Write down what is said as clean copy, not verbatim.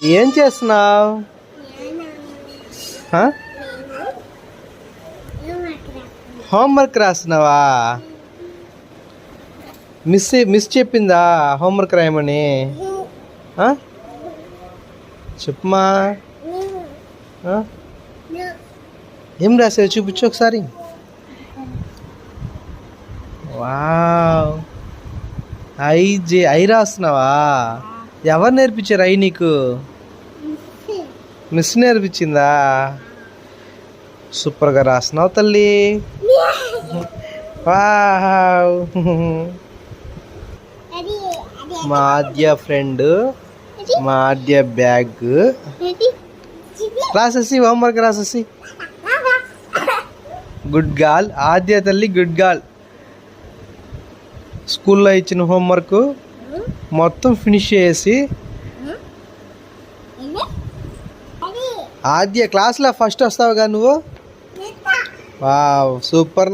ఏం చేస్తున్నావు? హోంవర్క్ రాస్తున్నావా? మిస్ చెప్పిందా హోంవర్క్ రాయమని? చెప్పమా. ఏం రాసావు చూపించు ఒకసారి. వావ్, ఐ రాస్తున్నావా? ఎవరు నేర్పించారు ఐ నీకు? మిస్ నేర్పించిందా? సూపర్గా రాస్తున్నావు తల్లి. వావ్. మా ఆద్య ఫ్రెండ్, మా ఆద్య బ్యాగ్ రాసేసి హోంవర్క్ రాసేసి. గుడ్ గర్ల్ ఆద్య తల్లి, గుడ్ గర్ల్. స్కూల్లో ఇచ్చిన హోంవర్క్ మొత్తం ఫినిష్ చేసి ఆద్య క్లాస్లో ఫస్ట్ వస్తావుగా నువ్వు. Wow, super.